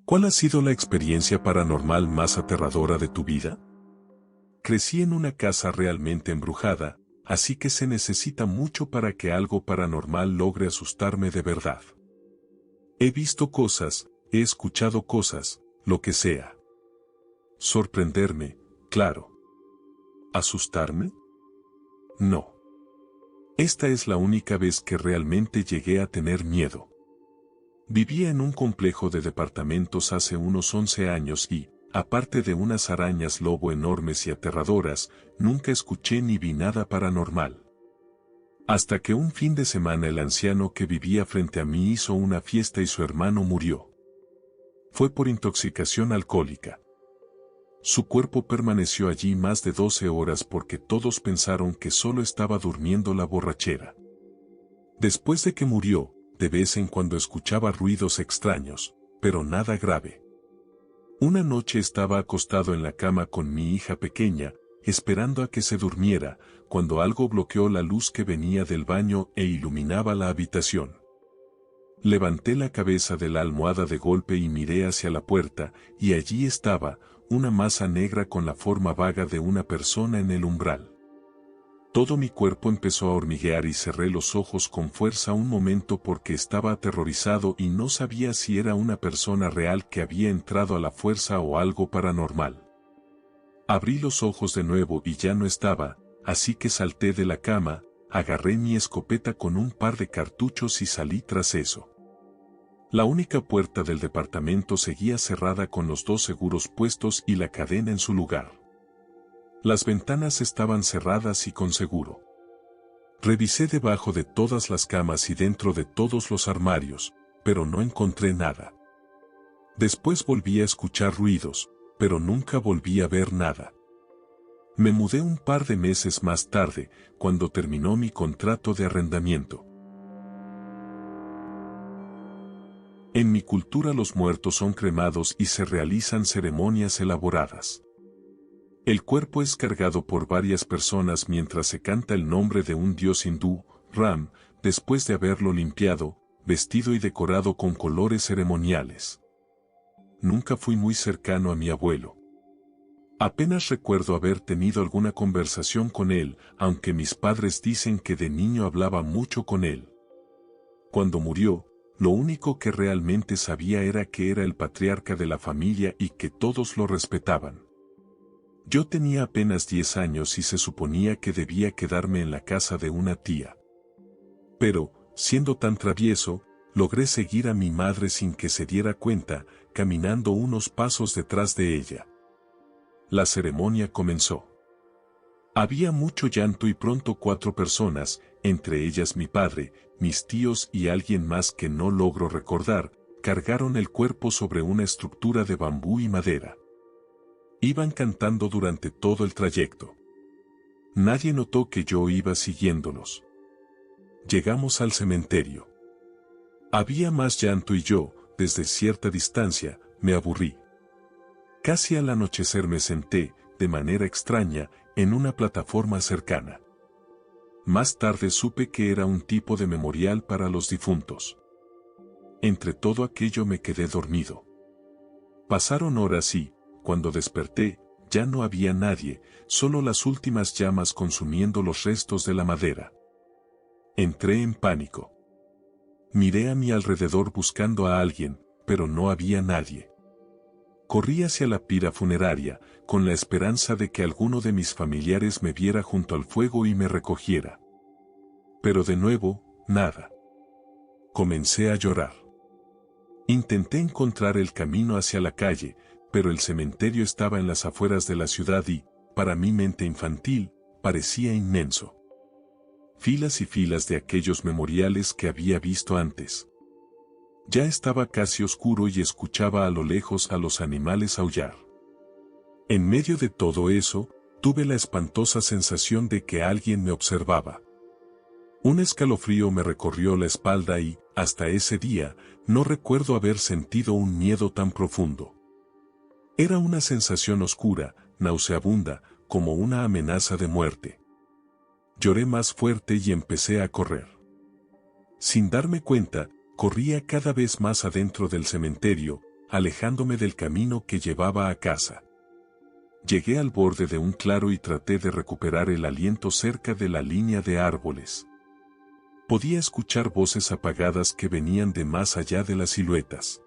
¿Cuál ha sido la experiencia paranormal más aterradora de tu vida? Crecí en una casa realmente embrujada, así que se necesita mucho para que algo paranormal logre asustarme de verdad. He visto cosas, he escuchado cosas, lo que sea. Sorprenderme, claro. ¿Asustarme? No. Esta es la única vez que realmente llegué a tener miedo. Vivía en un complejo de departamentos hace unos 11 años y, aparte de unas arañas lobo enormes y aterradoras, nunca escuché ni vi nada paranormal. Hasta que un fin de semana el anciano que vivía frente a mí hizo una fiesta y su hermano murió. Fue por intoxicación alcohólica. Su cuerpo permaneció allí más de 12 horas porque todos pensaron que solo estaba durmiendo la borrachera. Después de que murió, de vez en cuando escuchaba ruidos extraños, pero nada grave. Una noche estaba acostado en la cama con mi hija pequeña, esperando a que se durmiera, cuando algo bloqueó la luz que venía del baño e iluminaba la habitación. Levanté la cabeza de la almohada de golpe y miré hacia la puerta, y allí estaba, una masa negra con la forma vaga de una persona en el umbral. Todo mi cuerpo empezó a hormiguear y cerré los ojos con fuerza un momento porque estaba aterrorizado y no sabía si era una persona real que había entrado a la fuerza o algo paranormal. Abrí los ojos de nuevo y ya no estaba, así que salté de la cama, agarré mi escopeta con un par de cartuchos y salí tras eso. La única puerta del departamento seguía cerrada con los 2 seguros puestos y la cadena en su lugar. Las ventanas estaban cerradas y con seguro. Revisé debajo de todas las camas y dentro de todos los armarios, pero no encontré nada. Después volví a escuchar ruidos, pero nunca volví a ver nada. Me mudé un par de meses más tarde, cuando terminó mi contrato de arrendamiento. En mi cultura los muertos son cremados y se realizan ceremonias elaboradas. El cuerpo es cargado por varias personas mientras se canta el nombre de un dios hindú, Ram, después de haberlo limpiado, vestido y decorado con colores ceremoniales. Nunca fui muy cercano a mi abuelo. Apenas recuerdo haber tenido alguna conversación con él, aunque mis padres dicen que de niño hablaba mucho con él. Cuando murió, lo único que realmente sabía era que era el patriarca de la familia y que todos lo respetaban. Yo tenía apenas 10 años y se suponía que debía quedarme en la casa de una tía. Pero, siendo tan travieso, logré seguir a mi madre sin que se diera cuenta, caminando unos pasos detrás de ella. La ceremonia comenzó. Había mucho llanto y pronto 4 personas, entre ellas mi padre, mis tíos y alguien más que no logro recordar, cargaron el cuerpo sobre una estructura de bambú y madera. Iban cantando durante todo el trayecto. Nadie notó que yo iba siguiéndolos. Llegamos al cementerio. Había más llanto y yo, desde cierta distancia, me aburrí. Casi al anochecer me senté, de manera extraña, en una plataforma cercana. Más tarde supe que era un tipo de memorial para los difuntos. Entre todo aquello me quedé dormido. Pasaron horas y, cuando desperté, ya no había nadie, solo las últimas llamas consumiendo los restos de la madera. Entré en pánico. Miré a mi alrededor buscando a alguien, pero no había nadie. Corrí hacia la pira funeraria, con la esperanza de que alguno de mis familiares me viera junto al fuego y me recogiera. Pero de nuevo, nada. Comencé a llorar. Intenté encontrar el camino hacia la calle, pero el cementerio estaba en las afueras de la ciudad y, para mi mente infantil, parecía inmenso. Filas y filas de aquellos memoriales que había visto antes. Ya estaba casi oscuro y escuchaba a lo lejos a los animales aullar. En medio de todo eso, tuve la espantosa sensación de que alguien me observaba. Un escalofrío me recorrió la espalda y, hasta ese día, no recuerdo haber sentido un miedo tan profundo. Era una sensación oscura, nauseabunda, como una amenaza de muerte. Lloré más fuerte y empecé a correr. Sin darme cuenta, corría cada vez más adentro del cementerio, alejándome del camino que llevaba a casa. Llegué al borde de un claro y traté de recuperar el aliento cerca de la línea de árboles. Podía escuchar voces apagadas que venían de más allá de las siluetas.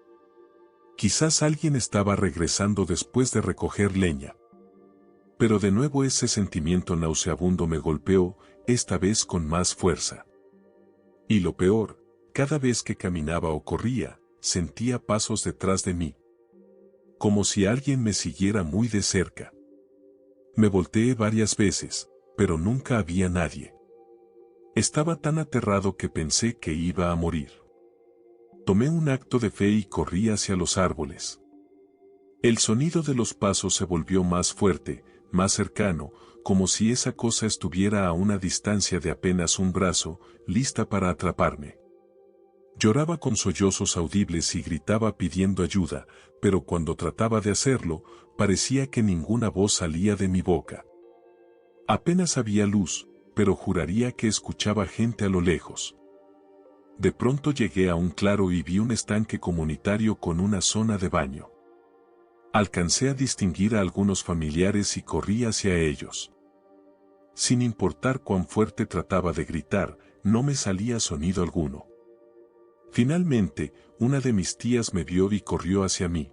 Quizás alguien estaba regresando después de recoger leña. Pero de nuevo ese sentimiento nauseabundo me golpeó, esta vez con más fuerza. Y lo peor, cada vez que caminaba o corría, sentía pasos detrás de mí. Como si alguien me siguiera muy de cerca. Me volteé varias veces, pero nunca había nadie. Estaba tan aterrado que pensé que iba a morir. Tomé un acto de fe y corrí hacia los árboles. El sonido de los pasos se volvió más fuerte, más cercano, como si esa cosa estuviera a una distancia de apenas un brazo, lista para atraparme. Lloraba con sollozos audibles y gritaba pidiendo ayuda, pero cuando trataba de hacerlo, parecía que ninguna voz salía de mi boca. Apenas había luz, pero juraría que escuchaba gente a lo lejos. De pronto llegué a un claro y vi un estanque comunitario con una zona de baño. Alcancé a distinguir a algunos familiares y corrí hacia ellos. Sin importar cuán fuerte trataba de gritar, no me salía sonido alguno. Finalmente, una de mis tías me vio y corrió hacia mí.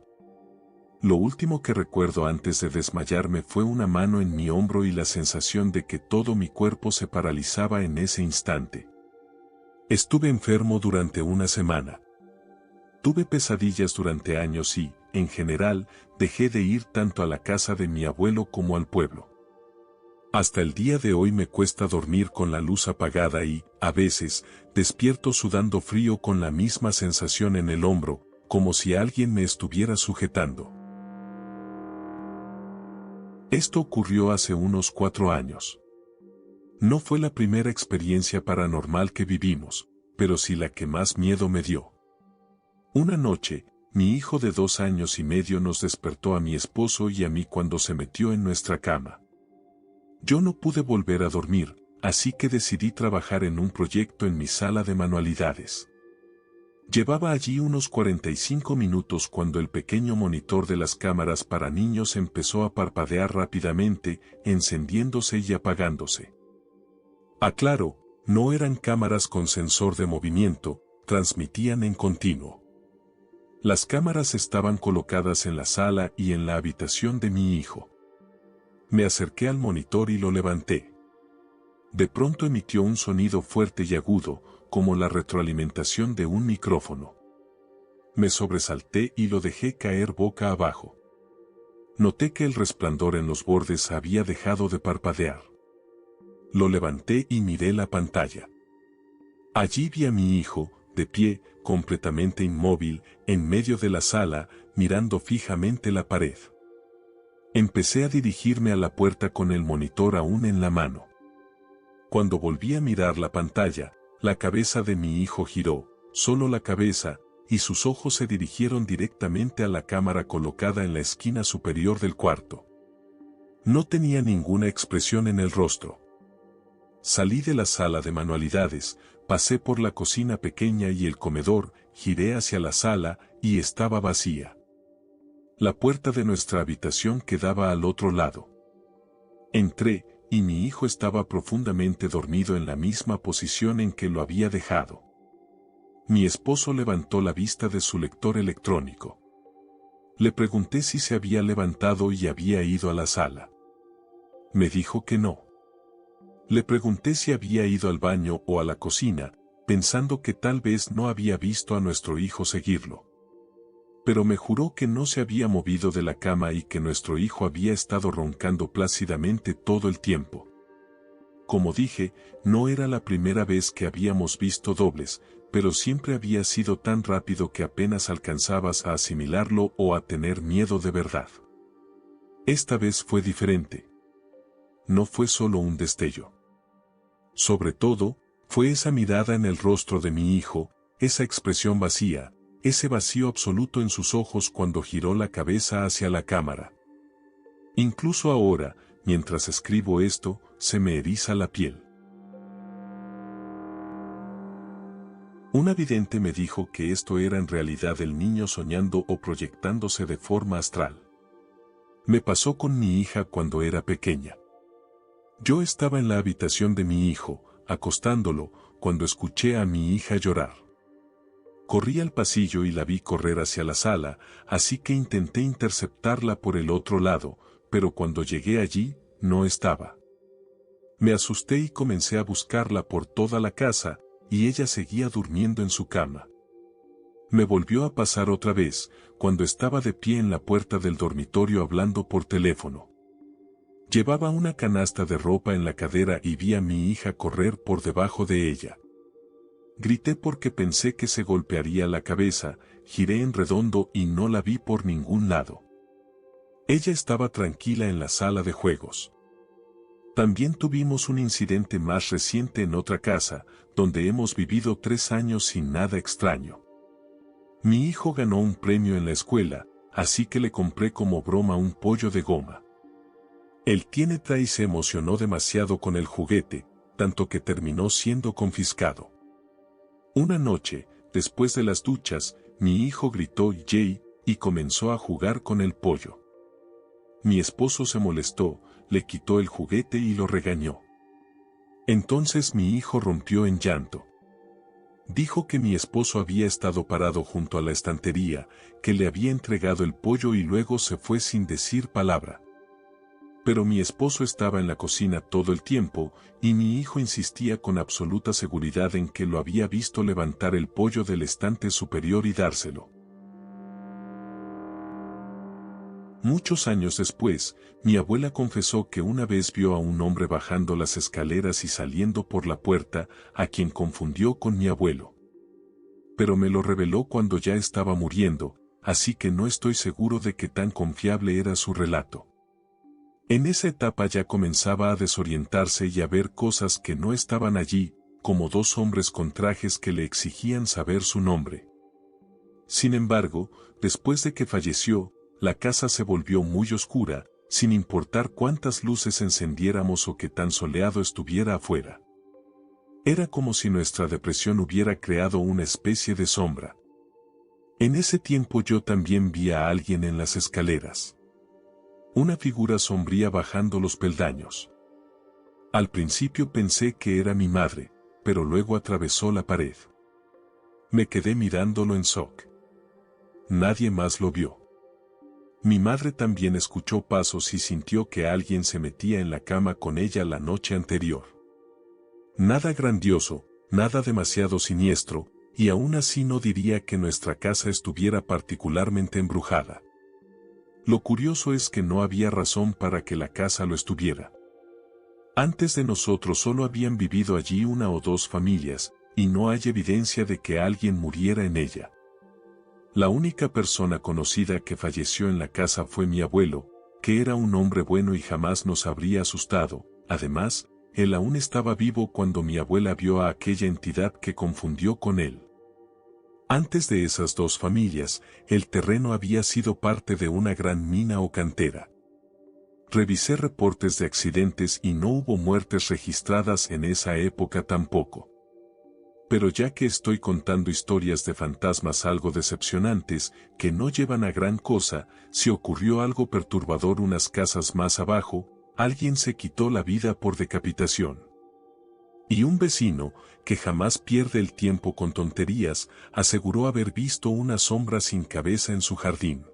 Lo último que recuerdo antes de desmayarme fue una mano en mi hombro y la sensación de que todo mi cuerpo se paralizaba en ese instante. Estuve enfermo durante una semana. Tuve pesadillas durante años y, en general, dejé de ir tanto a la casa de mi abuelo como al pueblo. Hasta el día de hoy me cuesta dormir con la luz apagada y, a veces, despierto sudando frío con la misma sensación en el hombro, como si alguien me estuviera sujetando. Esto ocurrió hace unos 4 años. No fue la primera experiencia paranormal que vivimos, pero sí la que más miedo me dio. Una noche, mi hijo de 2 años y medio nos despertó a mi esposo y a mí cuando se metió en nuestra cama. Yo no pude volver a dormir, así que decidí trabajar en un proyecto en mi sala de manualidades. Llevaba allí unos 45 minutos cuando el pequeño monitor de las cámaras para niños empezó a parpadear rápidamente, encendiéndose y apagándose. Aclaro, no eran cámaras con sensor de movimiento, transmitían en continuo. Las cámaras estaban colocadas en la sala y en la habitación de mi hijo. Me acerqué al monitor y lo levanté. De pronto emitió un sonido fuerte y agudo, como la retroalimentación de un micrófono. Me sobresalté y lo dejé caer boca abajo. Noté que el resplandor en los bordes había dejado de parpadear. Lo levanté y miré la pantalla. Allí vi a mi hijo, de pie, completamente inmóvil, en medio de la sala, mirando fijamente la pared. Empecé a dirigirme a la puerta con el monitor aún en la mano. Cuando volví a mirar la pantalla, la cabeza de mi hijo giró, solo la cabeza, y sus ojos se dirigieron directamente a la cámara colocada en la esquina superior del cuarto. No tenía ninguna expresión en el rostro. Salí de la sala de manualidades, pasé por la cocina pequeña y el comedor, giré hacia la sala, y estaba vacía. La puerta de nuestra habitación quedaba al otro lado. Entré, y mi hijo estaba profundamente dormido en la misma posición en que lo había dejado. Mi esposo levantó la vista de su lector electrónico. Le pregunté si se había levantado y había ido a la sala. Me dijo que no. Le pregunté si había ido al baño o a la cocina, pensando que tal vez no había visto a nuestro hijo seguirlo. Pero me juró que no se había movido de la cama y que nuestro hijo había estado roncando plácidamente todo el tiempo. Como dije, no era la primera vez que habíamos visto dobles, pero siempre había sido tan rápido que apenas alcanzabas a asimilarlo o a tener miedo de verdad. Esta vez fue diferente. No fue solo un destello. Sobre todo, fue esa mirada en el rostro de mi hijo, esa expresión vacía, ese vacío absoluto en sus ojos cuando giró la cabeza hacia la cámara. Incluso ahora, mientras escribo esto, se me eriza la piel. Una vidente me dijo que esto era en realidad el niño soñando o proyectándose de forma astral. Me pasó con mi hija cuando era pequeña. Yo estaba en la habitación de mi hijo, acostándolo, cuando escuché a mi hija llorar. Corrí al pasillo y la vi correr hacia la sala, así que intenté interceptarla por el otro lado, pero cuando llegué allí, no estaba. Me asusté y comencé a buscarla por toda la casa, y ella seguía durmiendo en su cama. Me volvió a pasar otra vez, cuando estaba de pie en la puerta del dormitorio hablando por teléfono. Llevaba una canasta de ropa en la cadera y vi a mi hija correr por debajo de ella. Grité porque pensé que se golpearía la cabeza, giré en redondo y no la vi por ningún lado. Ella estaba tranquila en la sala de juegos. También tuvimos un incidente más reciente en otra casa, donde hemos vivido 3 años sin nada extraño. Mi hijo ganó un premio en la escuela, así que le compré como broma un pollo de goma. El tiene y se emocionó demasiado con el juguete, tanto que terminó siendo confiscado. Una noche, después de las duchas, mi hijo gritó "Yay" y comenzó a jugar con el pollo. Mi esposo se molestó, le quitó el juguete y lo regañó. Entonces mi hijo rompió en llanto. Dijo que mi esposo había estado parado junto a la estantería, que le había entregado el pollo y luego se fue sin decir palabra. Pero mi esposo estaba en la cocina todo el tiempo, y mi hijo insistía con absoluta seguridad en que lo había visto levantar el pollo del estante superior y dárselo. Muchos años después, mi abuela confesó que una vez vio a un hombre bajando las escaleras y saliendo por la puerta, a quien confundió con mi abuelo. Pero me lo reveló cuando ya estaba muriendo, así que no estoy seguro de que tan confiable era su relato. En esa etapa ya comenzaba a desorientarse y a ver cosas que no estaban allí, como 2 hombres con trajes que le exigían saber su nombre. Sin embargo, después de que falleció, la casa se volvió muy oscura, sin importar cuántas luces encendiéramos o qué tan soleado estuviera afuera. Era como si nuestra depresión hubiera creado una especie de sombra. En ese tiempo yo también vi a alguien en las escaleras. Una figura sombría bajando los peldaños. Al principio pensé que era mi madre, pero luego atravesó la pared. Me quedé mirándolo en shock. Nadie más lo vio. Mi madre también escuchó pasos y sintió que alguien se metía en la cama con ella la noche anterior. Nada grandioso, nada demasiado siniestro, y aún así no diría que nuestra casa estuviera particularmente embrujada. Lo curioso es que no había razón para que la casa lo estuviera. Antes de nosotros solo habían vivido allí 1 o 2 familias, y no hay evidencia de que alguien muriera en ella. La única persona conocida que falleció en la casa fue mi abuelo, que era un hombre bueno y jamás nos habría asustado. Además, él aún estaba vivo cuando mi abuela vio a aquella entidad que confundió con él. Antes de esas 2 familias, el terreno había sido parte de una gran mina o cantera. Revisé reportes de accidentes y no hubo muertes registradas en esa época tampoco. Pero ya que estoy contando historias de fantasmas algo decepcionantes, que no llevan a gran cosa, si ocurrió algo perturbador unas casas más abajo, alguien se quitó la vida por decapitación. Y un vecino, que jamás pierde el tiempo con tonterías, aseguró haber visto una sombra sin cabeza en su jardín.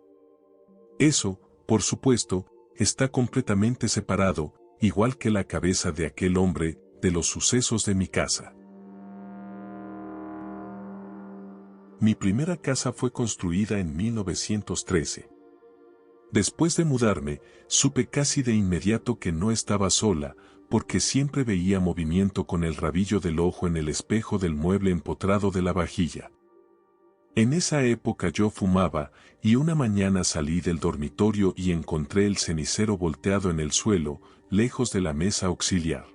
Eso, por supuesto, está completamente separado, igual que la cabeza de aquel hombre, de los sucesos de mi casa. Mi primera casa fue construida en 1913. Después de mudarme, supe casi de inmediato que no estaba sola, porque siempre veía movimiento con el rabillo del ojo en el espejo del mueble empotrado de la vajilla. En esa época yo fumaba, y una mañana salí del dormitorio y encontré el cenicero volteado en el suelo, lejos de la mesa auxiliar.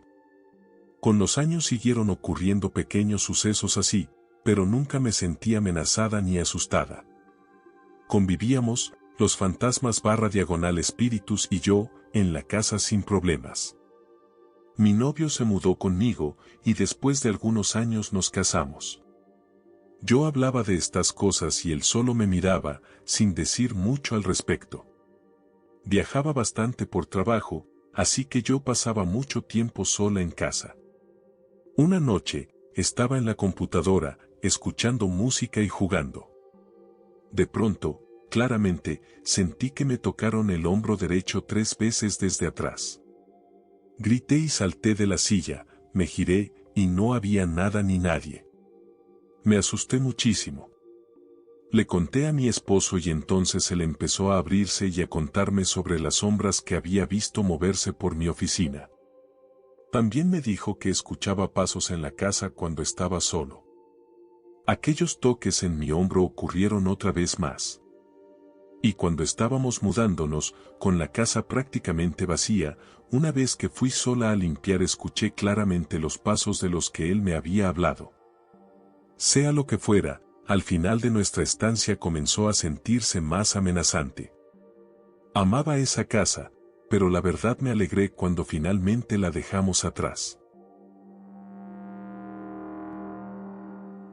Con los años siguieron ocurriendo pequeños sucesos así, pero nunca me sentí amenazada ni asustada. Convivíamos, los fantasmas / espíritus y yo, en la casa sin problemas. Mi novio se mudó conmigo, y después de algunos años nos casamos. Yo hablaba de estas cosas y él solo me miraba, sin decir mucho al respecto. Viajaba bastante por trabajo, así que yo pasaba mucho tiempo sola en casa. Una noche, estaba en la computadora, escuchando música y jugando. De pronto, claramente, sentí que me tocaron el hombro derecho 3 veces desde atrás. Grité y salté de la silla, me giré, y no había nada ni nadie. Me asusté muchísimo. Le conté a mi esposo y entonces él empezó a abrirse y a contarme sobre las sombras que había visto moverse por mi oficina. También me dijo que escuchaba pasos en la casa cuando estaba solo. Aquellos toques en mi hombro ocurrieron otra vez más. Y cuando estábamos mudándonos, con la casa prácticamente vacía, una vez que fui sola a limpiar escuché claramente los pasos de los que él me había hablado. Sea lo que fuera, al final de nuestra estancia comenzó a sentirse más amenazante. Amaba esa casa, pero la verdad me alegré cuando finalmente la dejamos atrás.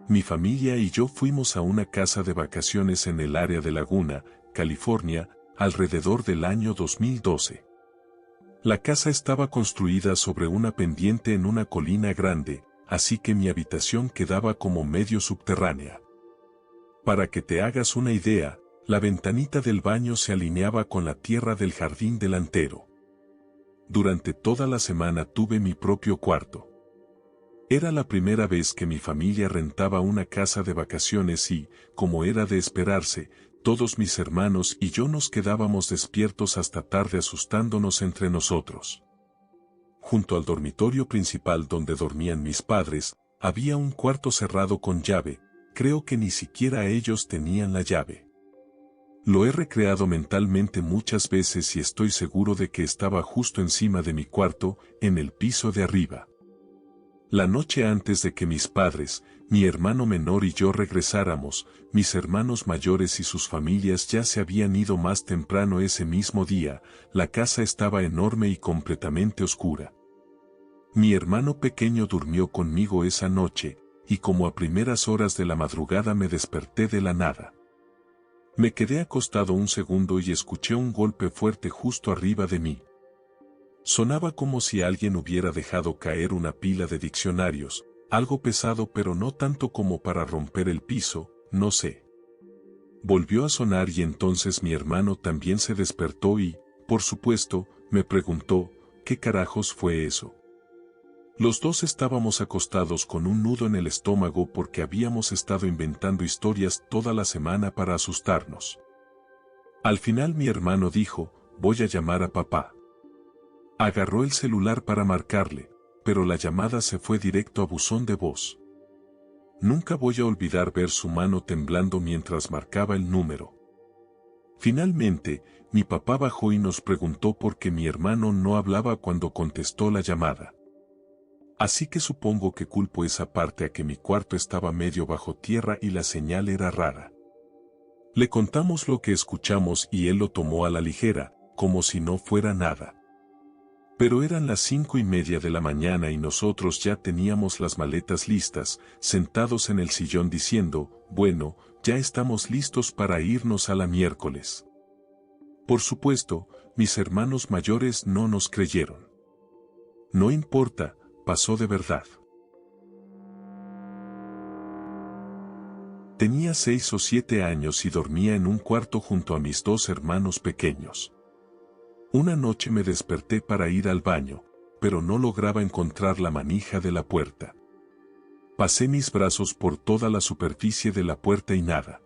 Mi familia y yo fuimos a una casa de vacaciones en el área de Laguna, California, alrededor del año 2012. La casa estaba construida sobre una pendiente en una colina grande, así que mi habitación quedaba como medio subterránea. Para que te hagas una idea, la ventanita del baño se alineaba con la tierra del jardín delantero. Durante toda la semana tuve mi propio cuarto. Era la primera vez que mi familia rentaba una casa de vacaciones y, como era de esperarse, todos mis hermanos y yo nos quedábamos despiertos hasta tarde asustándonos entre nosotros. Junto al dormitorio principal donde dormían mis padres, había un cuarto cerrado con llave, creo que ni siquiera ellos tenían la llave. Lo he recreado mentalmente muchas veces y estoy seguro de que estaba justo encima de mi cuarto, en el piso de arriba. La noche antes de que mis padres, mi hermano menor y yo regresáramos, mis hermanos mayores y sus familias ya se habían ido más temprano ese mismo día, la casa estaba enorme y completamente oscura. Mi hermano pequeño durmió conmigo esa noche, y como a primeras horas de la madrugada me desperté de la nada. Me quedé acostado un segundo y escuché un golpe fuerte justo arriba de mí. Sonaba como si alguien hubiera dejado caer una pila de diccionarios, algo pesado pero no tanto como para romper el piso, no sé. Volvió a sonar y entonces mi hermano también se despertó y, por supuesto, me preguntó, ¿qué carajos fue eso? Los dos estábamos acostados con un nudo en el estómago porque habíamos estado inventando historias toda la semana para asustarnos. Al final mi hermano dijo, voy a llamar a papá. Agarró el celular para marcarle, pero la llamada se fue directo a buzón de voz. Nunca voy a olvidar ver su mano temblando mientras marcaba el número. Finalmente, mi papá bajó y nos preguntó por qué mi hermano no hablaba cuando contestó la llamada. Así que supongo que culpo esa parte a que mi cuarto estaba medio bajo tierra y la señal era rara. Le contamos lo que escuchamos y él lo tomó a la ligera, como si no fuera nada. Pero eran las 5:30 de la mañana y nosotros ya teníamos las maletas listas, sentados en el sillón diciendo, bueno, ya estamos listos para irnos a la miércoles. Por supuesto, mis hermanos mayores no nos creyeron. No importa, pasó de verdad. Tenía 6 o 7 años y dormía en un cuarto junto a mis 2 hermanos pequeños. Una noche me desperté para ir al baño, pero no lograba encontrar la manija de la puerta. Pasé mis brazos por toda la superficie de la puerta y nada.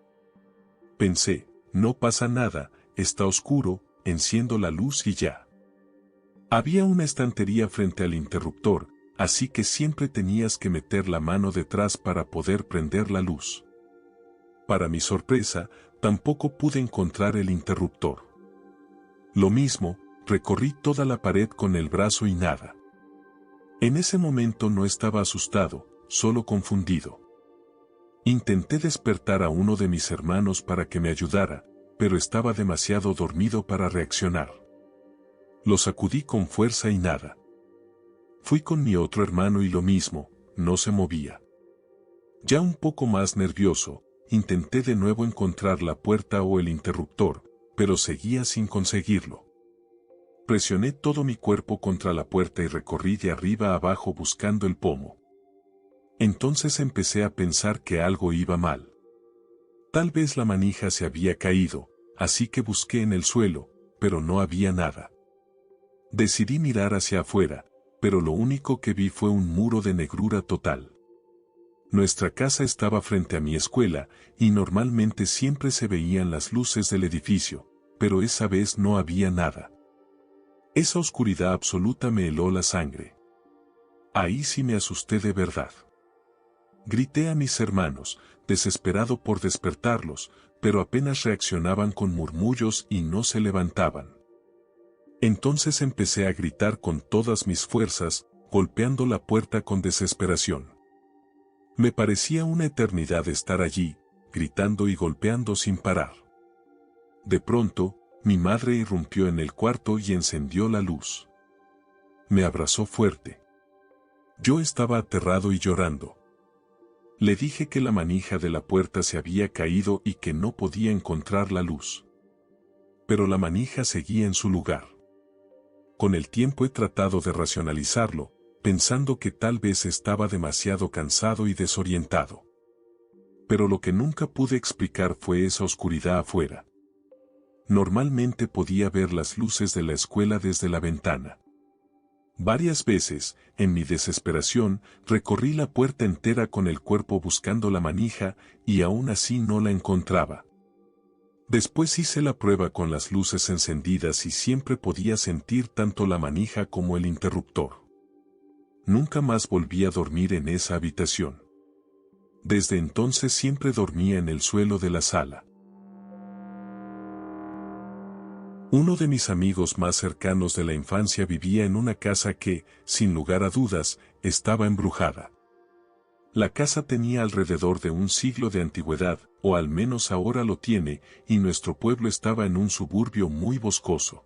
Pensé, no pasa nada, está oscuro, enciendo la luz y ya. Había una estantería frente al interruptor, así que siempre tenías que meter la mano detrás para poder prender la luz. Para mi sorpresa, tampoco pude encontrar el interruptor. Lo mismo, recorrí toda la pared con el brazo y nada. En ese momento no estaba asustado, solo confundido. Intenté despertar a uno de mis hermanos para que me ayudara, pero estaba demasiado dormido para reaccionar. Lo sacudí con fuerza y nada. Fui con mi otro hermano y lo mismo, no se movía. Ya un poco más nervioso, intenté de nuevo encontrar la puerta o el interruptor, pero seguía sin conseguirlo. Presioné todo mi cuerpo contra la puerta y recorrí de arriba a abajo buscando el pomo. Entonces empecé a pensar que algo iba mal. Tal vez la manija se había caído, así que busqué en el suelo, pero no había nada. Decidí mirar hacia afuera, pero lo único que vi fue un muro de negrura total. Nuestra casa estaba frente a mi escuela, y normalmente siempre se veían las luces del edificio, pero esa vez no había nada. Esa oscuridad absoluta me heló la sangre. Ahí sí me asusté de verdad. Grité a mis hermanos, desesperado por despertarlos, pero apenas reaccionaban con murmullos y no se levantaban. Entonces empecé a gritar con todas mis fuerzas, golpeando la puerta con desesperación. Me parecía una eternidad estar allí, gritando y golpeando sin parar. De pronto, mi madre irrumpió en el cuarto y encendió la luz. Me abrazó fuerte. Yo estaba aterrado y llorando. Le dije que la manija de la puerta se había caído y que no podía encontrar la luz. Pero la manija seguía en su lugar. Con el tiempo he tratado de racionalizarlo, pensando que tal vez estaba demasiado cansado y desorientado. Pero lo que nunca pude explicar fue esa oscuridad afuera. Normalmente podía ver las luces de la escuela desde la ventana. Varias veces, en mi desesperación, recorrí la puerta entera con el cuerpo buscando la manija, y aún así no la encontraba. Después hice la prueba con las luces encendidas y siempre podía sentir tanto la manija como el interruptor. Nunca más volví a dormir en esa habitación. Desde entonces siempre dormía en el suelo de la sala. Uno de mis amigos más cercanos de la infancia vivía en una casa que, sin lugar a dudas, estaba embrujada. La casa tenía alrededor de un siglo de antigüedad, o al menos ahora lo tiene, y nuestro pueblo estaba en un suburbio muy boscoso.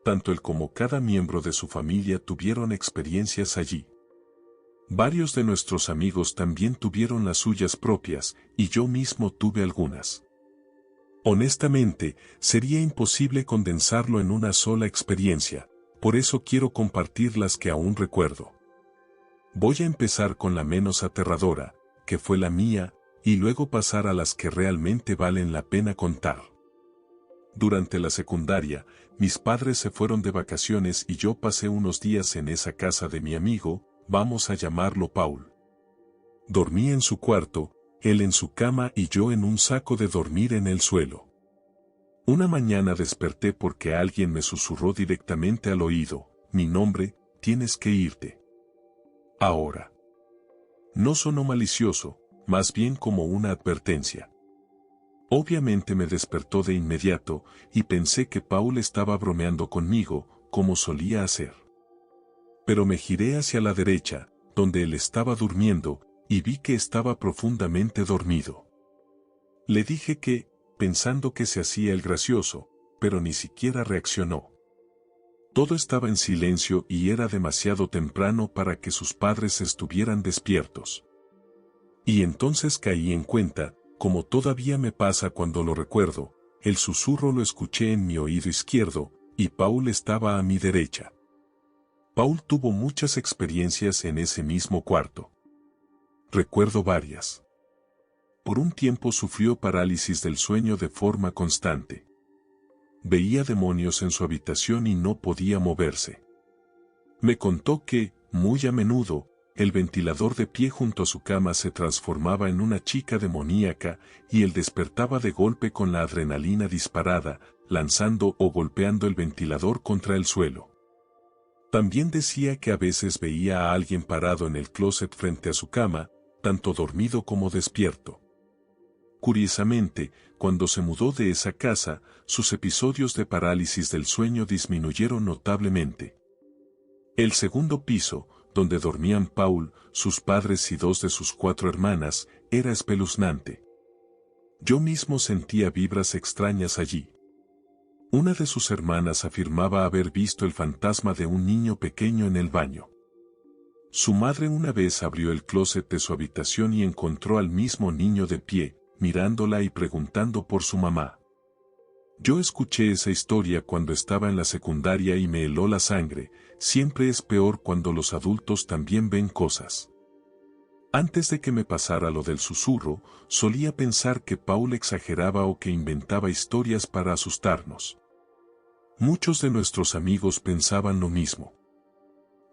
Tanto él como cada miembro de su familia tuvieron experiencias allí. Varios de nuestros amigos también tuvieron las suyas propias, y yo mismo tuve algunas. Honestamente, sería imposible condensarlo en una sola experiencia, por eso quiero compartir las que aún recuerdo. Voy a empezar con la menos aterradora, que fue la mía, y luego pasar a las que realmente valen la pena contar. Durante la secundaria, mis padres se fueron de vacaciones y yo pasé unos días en esa casa de mi amigo, vamos a llamarlo Paul. Dormí en su cuarto, él en su cama y yo en un saco de dormir en el suelo. Una mañana desperté porque alguien me susurró directamente al oído, mi nombre, tienes que irte. Ahora. No sonó malicioso, más bien como una advertencia. Obviamente me despertó de inmediato, y pensé que Paul estaba bromeando conmigo, como solía hacer. Pero me giré hacia la derecha, donde él estaba durmiendo, y vi que estaba profundamente dormido. Le dije que, pensando que se hacía el gracioso, pero ni siquiera reaccionó. Todo estaba en silencio y era demasiado temprano para que sus padres estuvieran despiertos. Y entonces caí en cuenta, como todavía me pasa cuando lo recuerdo, el susurro lo escuché en mi oído izquierdo, y Paul estaba a mi derecha. Paul tuvo muchas experiencias en ese mismo cuarto. Recuerdo varias. Por un tiempo sufrió parálisis del sueño de forma constante. Veía demonios en su habitación y no podía moverse. Me contó que, muy a menudo, el ventilador de pie junto a su cama se transformaba en una chica demoníaca y él despertaba de golpe con la adrenalina disparada, lanzando o golpeando el ventilador contra el suelo. También decía que a veces veía a alguien parado en el closet frente a su cama, tanto dormido como despierto. Curiosamente, cuando se mudó de esa casa, sus episodios de parálisis del sueño disminuyeron notablemente. El segundo piso, donde dormían Paul, sus padres y 2 de sus 4 hermanas, era espeluznante. Yo mismo sentía vibras extrañas allí. Una de sus hermanas afirmaba haber visto el fantasma de un niño pequeño en el baño. Su madre una vez abrió el closet de su habitación y encontró al mismo niño de pie, mirándola y preguntando por su mamá. Yo escuché esa historia cuando estaba en la secundaria y me heló la sangre. Siempre es peor cuando los adultos también ven cosas. Antes de que me pasara lo del susurro, solía pensar que Paul exageraba o que inventaba historias para asustarnos. Muchos de nuestros amigos pensaban lo mismo.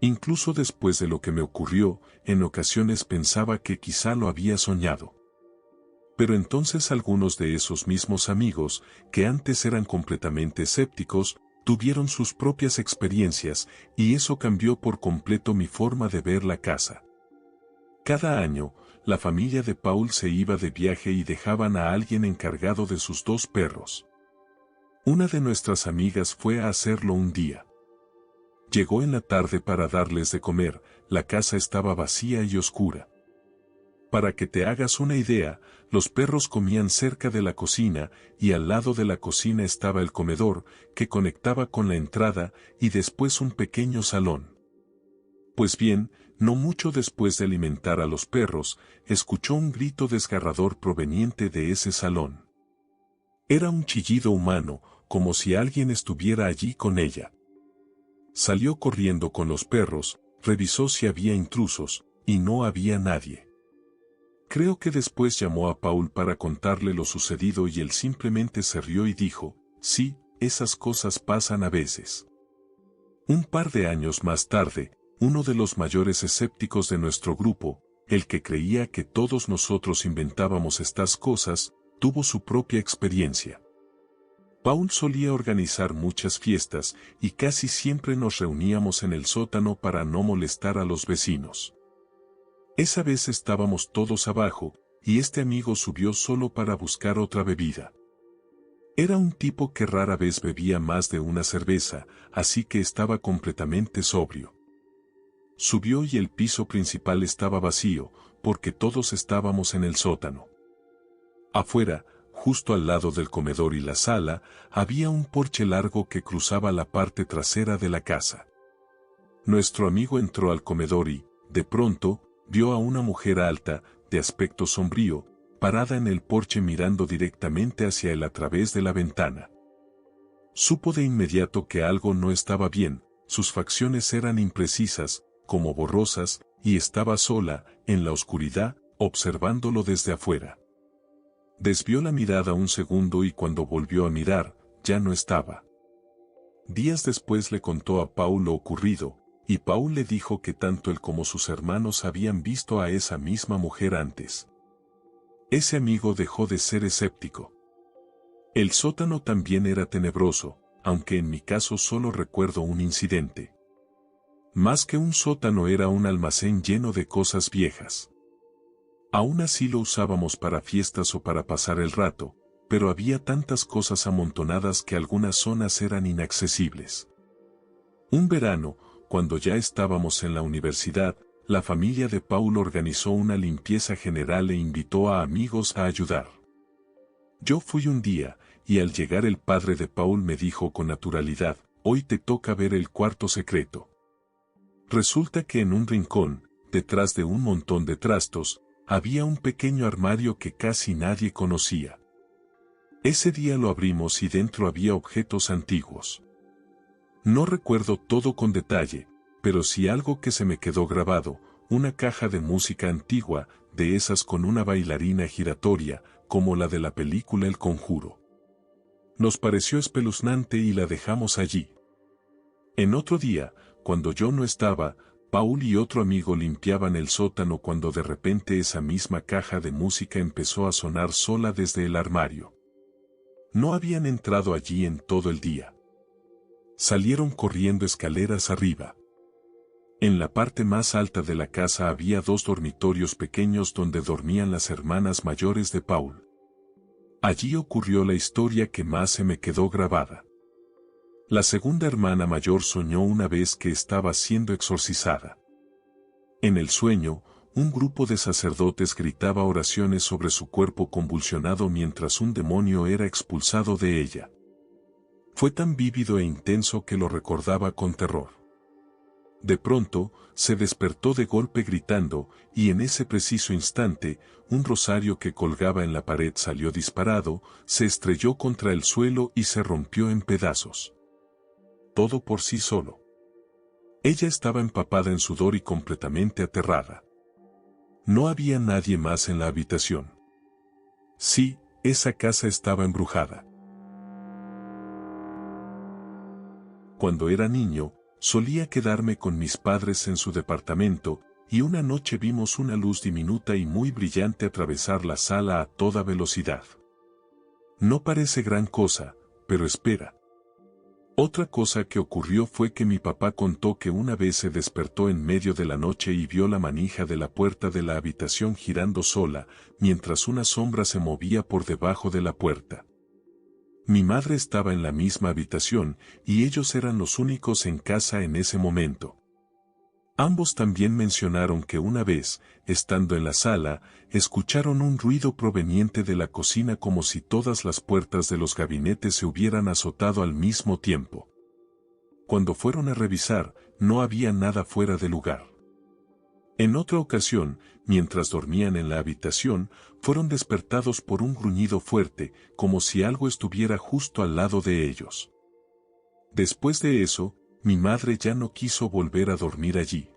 Incluso después de lo que me ocurrió, en ocasiones pensaba que quizá lo había soñado. Pero entonces algunos de esos mismos amigos, que antes eran completamente escépticos, tuvieron sus propias experiencias, y eso cambió por completo mi forma de ver la casa. Cada año, la familia de Paul se iba de viaje y dejaban a alguien encargado de sus 2 perros. Una de nuestras amigas fue a hacerlo un día. Llegó en la tarde para darles de comer, la casa estaba vacía y oscura. Para que te hagas una idea, los perros comían cerca de la cocina y al lado de la cocina estaba el comedor, que conectaba con la entrada y después un pequeño salón. Pues bien, no mucho después de alimentar a los perros, escuchó un grito desgarrador proveniente de ese salón. Era un chillido humano, como si alguien estuviera allí con ella. Salió corriendo con los perros, revisó si había intrusos, y no había nadie. Creo que después llamó a Paul para contarle lo sucedido y él simplemente se rió y dijo, sí, esas cosas pasan a veces. Un par de años más tarde, uno de los mayores escépticos de nuestro grupo, el que creía que todos nosotros inventábamos estas cosas, tuvo su propia experiencia. Paul solía organizar muchas fiestas y casi siempre nos reuníamos en el sótano para no molestar a los vecinos. Esa vez estábamos todos abajo, y este amigo subió solo para buscar otra bebida. Era un tipo que rara vez bebía más de una cerveza, así que estaba completamente sobrio. Subió y el piso principal estaba vacío, porque todos estábamos en el sótano. Afuera, justo al lado del comedor y la sala, había un porche largo que cruzaba la parte trasera de la casa. Nuestro amigo entró al comedor y, de pronto, vio a una mujer alta, de aspecto sombrío, parada en el porche mirando directamente hacia él a través de la ventana. Supo de inmediato que algo no estaba bien, sus facciones eran imprecisas, como borrosas, y estaba sola, en la oscuridad, observándolo desde afuera. Desvió la mirada un segundo y cuando volvió a mirar, ya no estaba. Días después le contó a Paul lo ocurrido, y Paul le dijo que tanto él como sus hermanos habían visto a esa misma mujer antes. Ese amigo dejó de ser escéptico. El sótano también era tenebroso, aunque en mi caso solo recuerdo un incidente. Más que un sótano era un almacén lleno de cosas viejas. Aún así lo usábamos para fiestas o para pasar el rato, pero había tantas cosas amontonadas que algunas zonas eran inaccesibles. Un verano, cuando ya estábamos en la universidad, la familia de Paul organizó una limpieza general e invitó a amigos a ayudar. Yo fui un día, y al llegar el padre de Paul me dijo con naturalidad, hoy te toca ver el cuarto secreto. Resulta que en un rincón, detrás de un montón de trastos, había un pequeño armario que casi nadie conocía. Ese día lo abrimos y dentro había objetos antiguos. No recuerdo todo con detalle, pero sí algo que se me quedó grabado, una caja de música antigua, de esas con una bailarina giratoria, como la de la película El Conjuro. Nos pareció espeluznante y la dejamos allí. En otro día, cuando yo no estaba, Paul y otro amigo limpiaban el sótano cuando de repente esa misma caja de música empezó a sonar sola desde el armario. No habían entrado allí en todo el día. Salieron corriendo escaleras arriba. En la parte más alta de la casa había 2 dormitorios pequeños donde dormían las hermanas mayores de Paul. Allí ocurrió la historia que más se me quedó grabada. La segunda hermana mayor soñó una vez que estaba siendo exorcizada. En el sueño, un grupo de sacerdotes gritaba oraciones sobre su cuerpo convulsionado mientras un demonio era expulsado de ella. Fue tan vívido e intenso que lo recordaba con terror. De pronto, se despertó de golpe gritando, y en ese preciso instante, un rosario que colgaba en la pared salió disparado, se estrelló contra el suelo y se rompió en pedazos. Todo por sí solo. Ella estaba empapada en sudor y completamente aterrada. No había nadie más en la habitación. Sí, esa casa estaba embrujada. Cuando era niño, solía quedarme con mis padres en su departamento, y una noche vimos una luz diminuta y muy brillante atravesar la sala a toda velocidad. No parece gran cosa, pero espera. Otra cosa que ocurrió fue que mi papá contó que una vez se despertó en medio de la noche y vio la manija de la puerta de la habitación girando sola, mientras una sombra se movía por debajo de la puerta. Mi madre estaba en la misma habitación, y ellos eran los únicos en casa en ese momento. Ambos también mencionaron que una vez, estando en la sala, escucharon un ruido proveniente de la cocina como si todas las puertas de los gabinetes se hubieran azotado al mismo tiempo. Cuando fueron a revisar, no había nada fuera de lugar. En otra ocasión, mientras dormían en la habitación, fueron despertados por un gruñido fuerte, como si algo estuviera justo al lado de ellos. Después de eso, mi madre ya no quiso volver a dormir allí.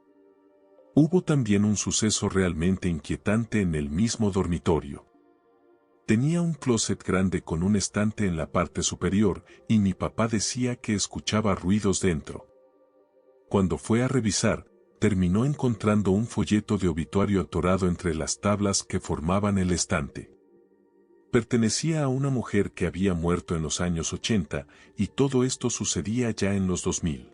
Hubo también un suceso realmente inquietante en el mismo dormitorio. Tenía un closet grande con un estante en la parte superior, y mi papá decía que escuchaba ruidos dentro. Cuando fue a revisar, terminó encontrando un folleto de obituario atorado entre las tablas que formaban el estante. Pertenecía a una mujer que había muerto en los años 80, y todo esto sucedía ya en los 2000.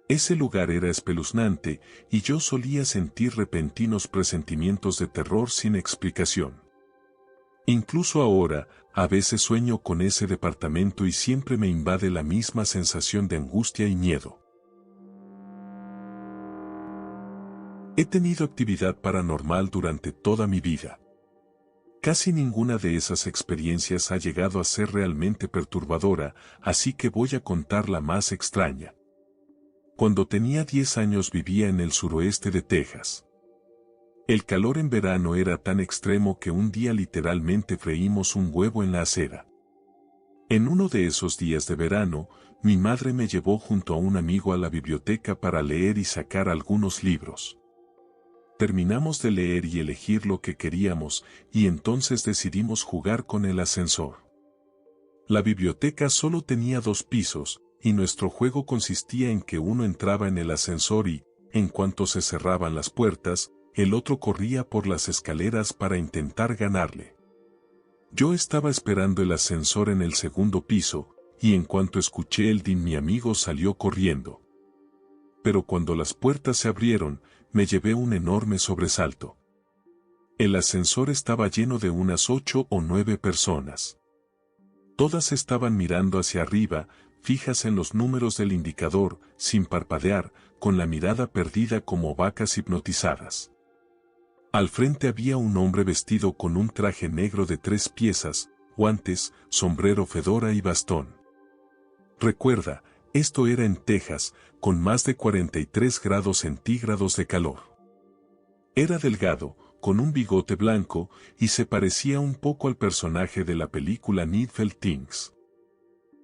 Ese lugar era espeluznante, y yo solía sentir repentinos presentimientos de terror sin explicación. Incluso ahora, a veces sueño con ese departamento y siempre me invade la misma sensación de angustia y miedo. He tenido actividad paranormal durante toda mi vida. Casi ninguna de esas experiencias ha llegado a ser realmente perturbadora, así que voy a contar la más extraña. Cuando tenía 10 años vivía en el suroeste de Texas. El calor en verano era tan extremo que un día literalmente freímos un huevo en la acera. En uno de esos días de verano, mi madre me llevó junto a un amigo a la biblioteca para leer y sacar algunos libros. Terminamos de leer y elegir lo que queríamos, y entonces decidimos jugar con el ascensor. La biblioteca solo tenía 2 pisos, y nuestro juego consistía en que uno entraba en el ascensor y, en cuanto se cerraban las puertas, el otro corría por las escaleras para intentar ganarle. Yo estaba esperando el ascensor en el segundo piso, y en cuanto escuché el din mi amigo salió corriendo. Pero cuando las puertas se abrieron, me llevé un enorme sobresalto. El ascensor estaba lleno de unas 8 o 9 personas. Todas estaban mirando hacia arriba, fijas en los números del indicador, sin parpadear, con la mirada perdida como vacas hipnotizadas. Al frente había un hombre vestido con un traje negro de 3 piezas, guantes, sombrero fedora y bastón. Recuerda, esto era en Texas, con más de 43 grados centígrados de calor. Era delgado, con un bigote blanco, y se parecía un poco al personaje de la película Needful Things.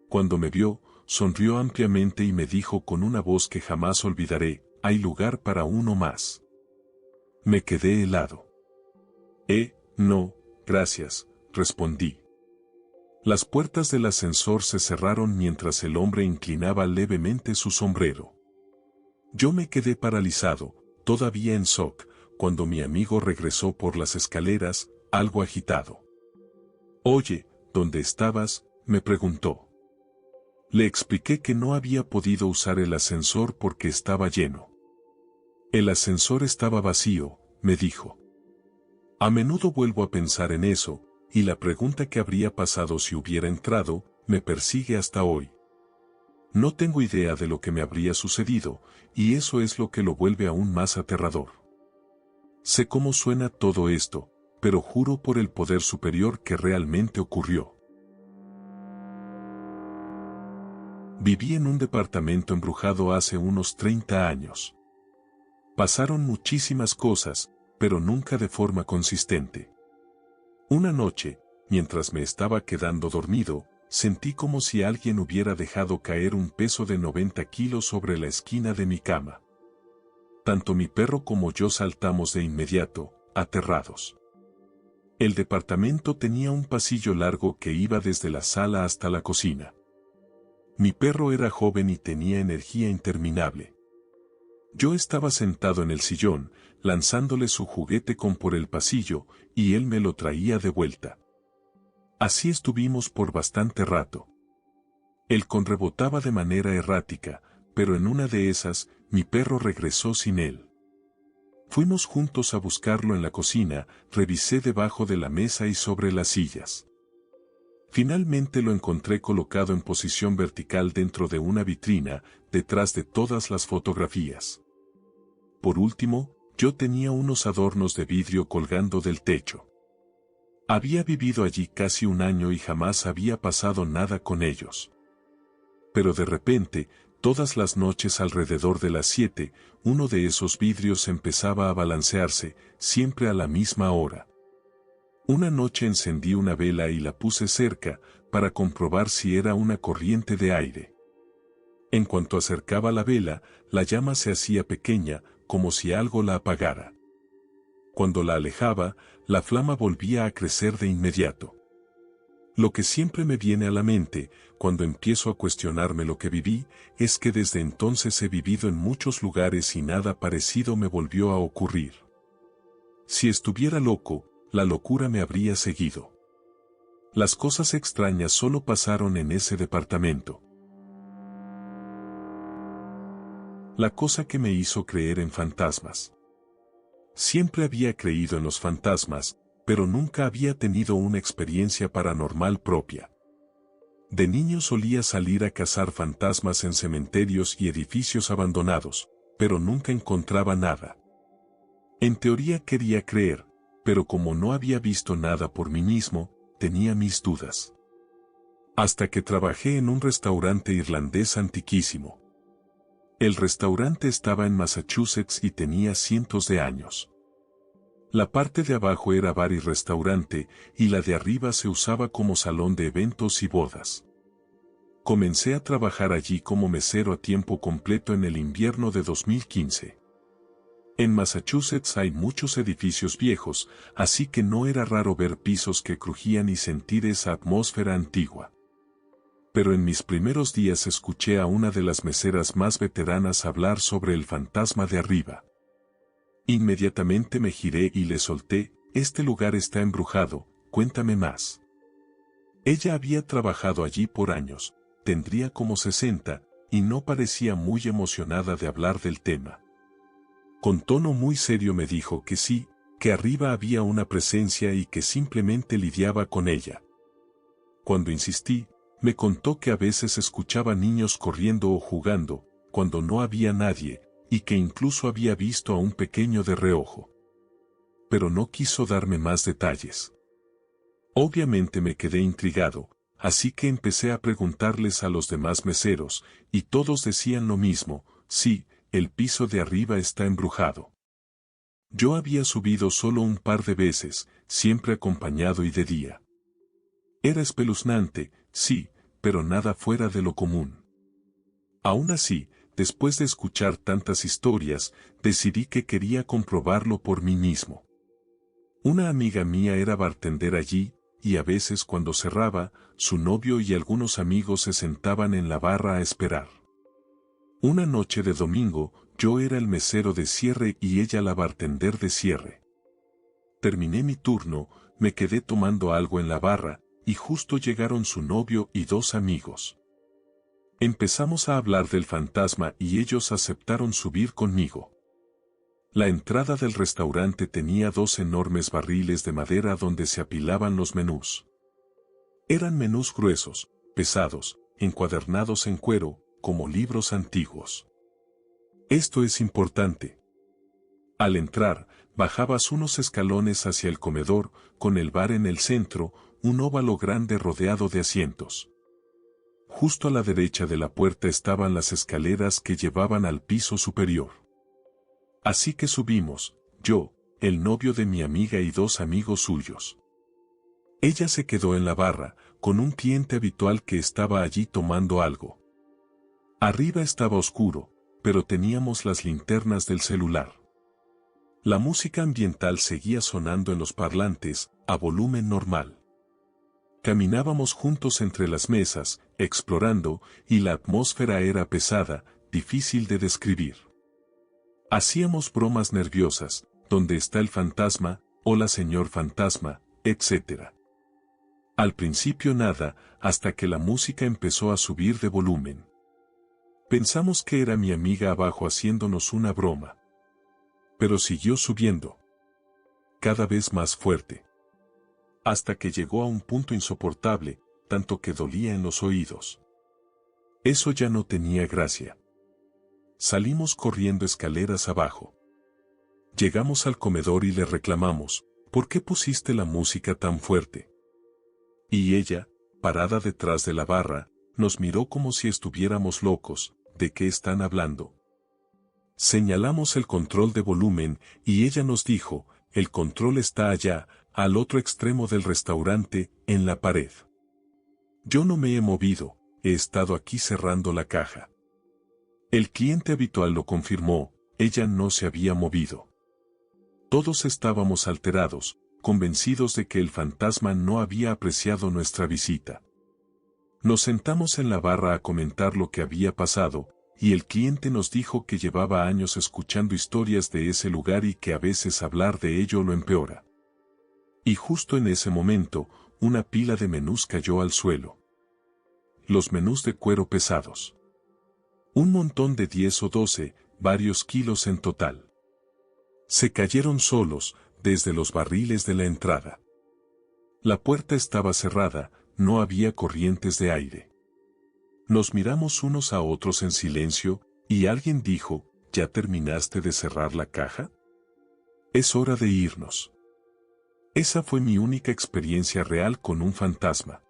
Cuando me vio, sonrió ampliamente y me dijo con una voz que jamás olvidaré, «Hay lugar para uno más». Me quedé helado. No, gracias», respondí. Las puertas del ascensor se cerraron mientras el hombre inclinaba levemente su sombrero. Yo me quedé paralizado, todavía en shock, cuando mi amigo regresó por las escaleras, algo agitado. «Oye, ¿dónde estabas?», me preguntó. Le expliqué que no había podido usar el ascensor porque estaba lleno. «El ascensor estaba vacío», me dijo. A menudo vuelvo a pensar en eso, y la pregunta que habría pasado si hubiera entrado, me persigue hasta hoy. No tengo idea de lo que me habría sucedido, y eso es lo que lo vuelve aún más aterrador. Sé cómo suena todo esto, pero juro por el poder superior que realmente ocurrió. Viví en un departamento embrujado hace unos 30 años. Pasaron muchísimas cosas, pero nunca de forma consistente. Una noche, mientras me estaba quedando dormido, sentí como si alguien hubiera dejado caer un peso de 90 kilos sobre la esquina de mi cama. Tanto mi perro como yo saltamos de inmediato, aterrados. El departamento tenía un pasillo largo que iba desde la sala hasta la cocina. Mi perro era joven y tenía energía interminable. Yo estaba sentado en el sillón, lanzándole su juguete por el pasillo, y él me lo traía de vuelta. Así estuvimos por bastante rato. El rebotaba de manera errática, pero en una de esas, mi perro regresó sin él. Fuimos juntos a buscarlo en la cocina, revisé debajo de la mesa y sobre las sillas. Finalmente lo encontré colocado en posición vertical dentro de una vitrina, detrás de todas las fotografías. Por último, yo tenía unos adornos de vidrio colgando del techo. Había vivido allí casi un año y jamás había pasado nada con ellos. Pero de repente, todas las noches alrededor de las 7, uno de esos vidrios empezaba a balancearse, siempre a la misma hora. Una noche encendí una vela y la puse cerca, para comprobar si era una corriente de aire. En cuanto acercaba la vela, la llama se hacía pequeña, como si algo la apagara. Cuando la alejaba, la flama volvía a crecer de inmediato. Lo que siempre me viene a la mente, cuando empiezo a cuestionarme lo que viví, es que desde entonces he vivido en muchos lugares y nada parecido me volvió a ocurrir. Si estuviera loco, la locura me habría seguido. Las cosas extrañas solo pasaron en ese departamento. La cosa que me hizo creer en fantasmas. Siempre había creído en los fantasmas, pero nunca había tenido una experiencia paranormal propia. De niño solía salir a cazar fantasmas en cementerios y edificios abandonados, pero nunca encontraba nada. En teoría quería creer, pero como no había visto nada por mí mismo, tenía mis dudas. Hasta que trabajé en un restaurante irlandés antiquísimo. El restaurante estaba en Massachusetts y tenía cientos de años. La parte de abajo era bar y restaurante, y la de arriba se usaba como salón de eventos y bodas. Comencé a trabajar allí como mesero a tiempo completo en el invierno de 2015. En Massachusetts hay muchos edificios viejos, así que no era raro ver pisos que crujían y sentir esa atmósfera antigua. Pero en mis primeros días escuché a una de las meseras más veteranas hablar sobre el fantasma de arriba. Inmediatamente me giré y le solté: «Este lugar está embrujado, cuéntame más». Ella había trabajado allí por años, tendría como 60, y no parecía muy emocionada de hablar del tema. Con tono muy serio me dijo que sí, que arriba había una presencia y que simplemente lidiaba con ella. Cuando insistí, me contó que a veces escuchaba niños corriendo o jugando, cuando no había nadie, y que incluso había visto a un pequeño de reojo. Pero no quiso darme más detalles. Obviamente me quedé intrigado, así que empecé a preguntarles a los demás meseros, y todos decían lo mismo: sí, el piso de arriba está embrujado. Yo había subido solo un par de veces, siempre acompañado y de día. Era espeluznante, sí, pero nada fuera de lo común. Aún así, después de escuchar tantas historias, decidí que quería comprobarlo por mí mismo. Una amiga mía era bartender allí, y a veces cuando cerraba, su novio y algunos amigos se sentaban en la barra a esperar. Una noche de domingo, yo era el mesero de cierre y ella la bartender de cierre. Terminé mi turno, me quedé tomando algo en la barra, y justo llegaron su novio y dos amigos. Empezamos a hablar del fantasma y ellos aceptaron subir conmigo. La entrada del restaurante tenía 2 enormes barriles de madera donde se apilaban los menús. Eran menús gruesos, pesados, encuadernados en cuero, como libros antiguos. Esto es importante. Al entrar, bajabas unos escalones hacia el comedor, con el bar en el centro, un óvalo grande rodeado de asientos. Justo a la derecha de la puerta estaban las escaleras que llevaban al piso superior. Así que subimos, yo, el novio de mi amiga y dos amigos suyos. Ella se quedó en la barra, con un cliente habitual que estaba allí tomando algo. Arriba estaba oscuro, pero teníamos las linternas del celular. La música ambiental seguía sonando en los parlantes, a volumen normal. Caminábamos juntos entre las mesas, explorando, y la atmósfera era pesada, difícil de describir. Hacíamos bromas nerviosas, ¿dónde está el fantasma? Hola señor fantasma, etc. Al principio nada, hasta que la música empezó a subir de volumen. Pensamos que era mi amiga abajo haciéndonos una broma. Pero siguió subiendo. Cada vez más fuerte. Hasta que llegó a un punto insoportable, tanto que dolía en los oídos. Eso ya no tenía gracia. Salimos corriendo escaleras abajo. Llegamos al comedor y le reclamamos, ¿por qué pusiste la música tan fuerte? Y ella, parada detrás de la barra, nos miró como si estuviéramos locos. ¿De qué están hablando? Señalamos el control de volumen y ella nos dijo, el control está allá, al otro extremo del restaurante, en la pared. Yo no me he movido, he estado aquí cerrando la caja. El cliente habitual lo confirmó, ella no se había movido. Todos estábamos alterados, convencidos de que el fantasma no había apreciado nuestra visita. Nos sentamos en la barra a comentar lo que había pasado, y el cliente nos dijo que llevaba años escuchando historias de ese lugar y que a veces hablar de ello lo empeora. Y justo en ese momento, una pila de menús cayó al suelo. Los menús de cuero pesados. Un montón de 10 o 12, varios kilos en total. Se cayeron solos, desde los barriles de la entrada. La puerta estaba cerrada, no había corrientes de aire. Nos miramos unos a otros en silencio, y alguien dijo, ¿ya terminaste de cerrar la caja? Es hora de irnos. Esa fue mi única experiencia real con un fantasma.